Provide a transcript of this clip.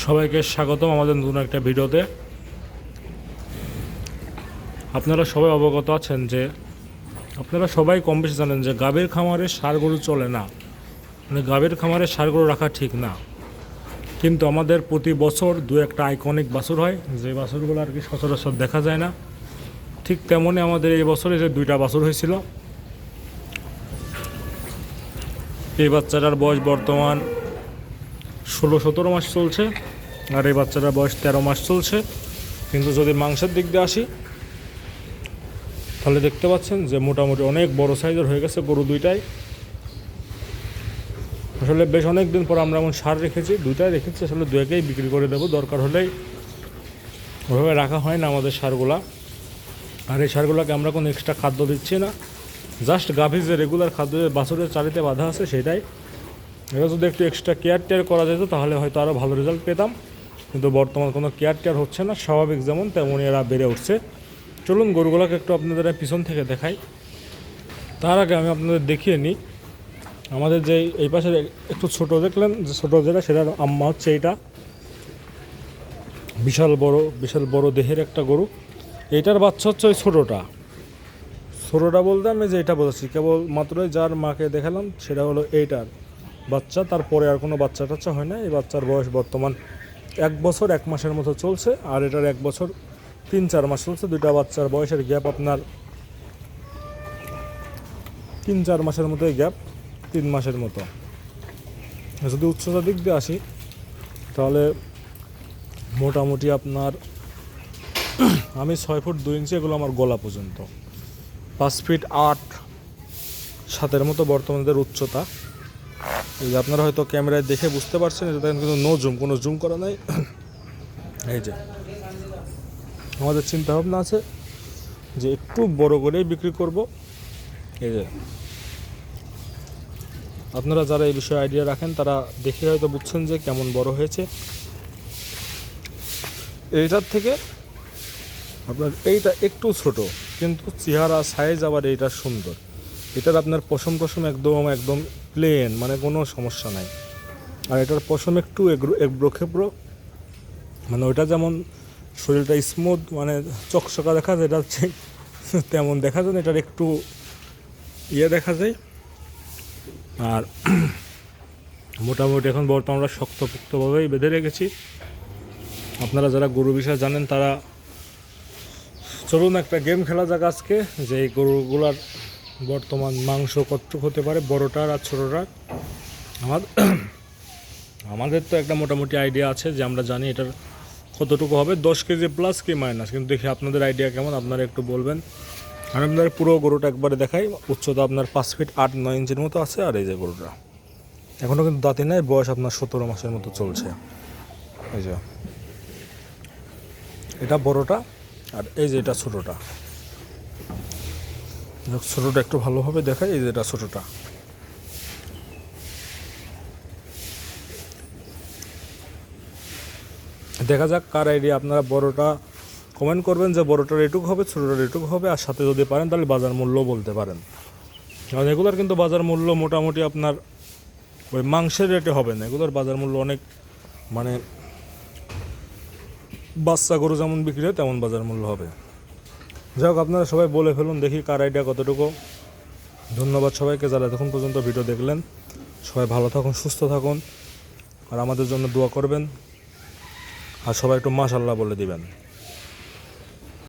সবাইকে স্বাগতম আমাদের নতুন একটা ভিডিওতে। আপনারা সবাই অবগত আছেন যে আপনারা সবাই কম বেশি জানেন যে গাভীর খামারে ষাঁড় গরু চলে না, মানে গাভীর খামারে ষাঁড় গরু রাখা ঠিক না। কিন্তু আমাদের প্রতি বছর দু একটা আইকনিক বাছুর হয়, যে বাছুরগুলো আর কি সচরাচর দেখা যায় না। ঠিক তেমনই আমাদের এই বছরে যে দুইটা বাছুর হয়েছিল। এই বাচ্চাটার বয়স বর্তমান 16-17 মাস চলছে, আর এই বাচ্চাটার বয়স 13 মাস চলছে। কিন্তু যদি মাংসের দিক দিয়ে আসি তাহলে দেখতে পাচ্ছেন যে মোটামুটি অনেক বড় সাইজের হয়ে গেছে গরু দুইটাই। আসলে বেশ অনেক দিন পর আমরা এমন ষাঁড় রেখেছি, দুইটাই রেখেছি। আসলে দুয়েকেই বিক্রি করে দেবো, দরকার হলেই। ওইভাবে রাখা হয় না আমাদের ষাঁড়গুলা। আর এই ষাঁড়গুলোকে আমরা কোনো এক্সট্রা খাদ্য দিচ্ছি না, জাস্ট গাভীর যে রেগুলার খাদ্য যে বাছুরের চারিতে বাঁধা আছে সেটাই। এটা যদি একটু এক্সট্রা কেয়ার করা যেত তাহলে হয়তো আরও ভালো রেজাল্ট পেতাম, কিন্তু বর্তমান কোনো কেয়ার হচ্ছে না। স্বাভাবিক যেমন তেমনই এরা বেড়ে উঠছে। চলুন গরুগুলোকে একটু আপনাদের পিছন থেকে দেখাই। তার আগে আমি আপনাদের দেখিয়ে নিই আমাদের যে এই পাশে একটু ছোট দেখলেন, যে ছোটো যেটা সেটার আম্মা হচ্ছে এইটা। বিশাল বড় দেহের একটা গরু। এইটার বাচ্চা হচ্ছে ওই ছোটোটা বলতে আমি যে এটা বলেছি কেবল মাত্রই যার মাকে দেখালাম সেটা হলো এইটার বাচ্চা। তারপরে আর কোনো বাচ্চা টাচ্চা হয় না। এই বাচ্চার বয়স বর্তমান 1 বছর 1 মাসের মতো চলছে, আর এটার 1 বছর 3-4 মাস চলছে। দুইটা বাচ্চার বয়সের গ্যাপ আপনার 3-4 মাসের মতোই গ্যাপ, 3 মাসের মতো। যদি উচ্চতার দিক দিয়ে আসি তাহলে মোটামুটি আপনার আমি 6 ফুট 2 ইঞ্চি, এগুলো আমার গলা পর্যন্ত। 5 ফিট 8-7 মতো বর্তমানদের উচ্চতা। এই যে আপনারা হয়তো ক্যামেরায় দেখে বুঝতে পারছেন, এটা দেখেন কিন্তু কোনো জুম করা নাই। এই যে আমাদের চিন্তা ভাবনা আছে যে একটু বড় করেই বিক্রি করব। এই যে আপনারা যারা এই বিষয়ে আইডিয়া রাখেন তারা দেখে হয়তো বুঝছেন যে কেমন বড় হয়েছে। এইটার থেকে আপনার এইটা একটু ছোট, কিন্তু চেহারা সাইজ আবার এইটা সুন্দর। এটার আপনার পশম একদম প্লেন, মানে কোনো সমস্যা নাই। আর এটার পশম একটু এবড়ো, মানে ওইটা যেমন শরীরটা স্মুথ, মানে চকচকা দেখা যায়, এটা হচ্ছে তেমন দেখা যায় না। এটার একটু দেখা যায়। আর মোটামুটি এখন বর্তমানে আমরা শক্তপোক্তভাবেই বেঁধে রেখেছি। আপনারা যারা গরু বিষয়ে জানেন তারা চলুন একটা গেম খেলা যাক আজকে, যে এই গরুগুলার বর্তমান মাংস কতটুকু হতে পারে, বড়টার আর ছোটোটার। আমাদের তো একটা মোটামুটি আইডিয়া আছে যে আমরা জানি এটার কতটুকু হবে, 10 কেজি প্লাস কি মাইনাস। কিন্তু দেখি আপনাদের আইডিয়া কেমন, আপনারা একটু বলবেন। আমি আপনাদের পুরো গরুটা একবারে দেখাই। উচ্চতা আপনার 5 ফিট 8-9 ইঞ্চির মতো আছে। আর এই যে গরুটা এখনও কিন্তু দাঁতি নেই, বয়স আপনার 17 মাসের মতো চলছে। এই যে এটা বড়টা, আর এই যে এটা ছোটোটা একটু ভালোভাবে দেখাই। এই যে এটা ছোটোটা। দেখা যাক কার আইডিয়া। আপনারা বড়টা কমেন্ট করবেন যে বড়টার এটুক হবে, ছোটোটার এটুক হবে, আর সাথে যদি পারেন তাহলে বাজার মূল্য বলতে পারেন। কারণ এগুলোর কিন্তু বাজার মূল্য মোটামুটি আপনার ওই মাংসের রেটে হবে না, এগুলোর বাজার মূল্য অনেক, মানে বাচ্চা গরু যেমন বিক্রি হয় তেমন বাজার মূল্য হবে। যাই হোক, আপনারা সবাই বলে ফেলুন দেখি কার আইডিয়া কতটুকু। ধন্যবাদ সবাইকে যারা এতক্ষণ পর্যন্ত ভিডিও দেখলেন। সবাই ভালো থাকুন, সুস্থ থাকুন, আর আমাদের জন্য দোয়া করবেন। আর সবাই একটু মাশাআল্লাহ বলে দিবেন।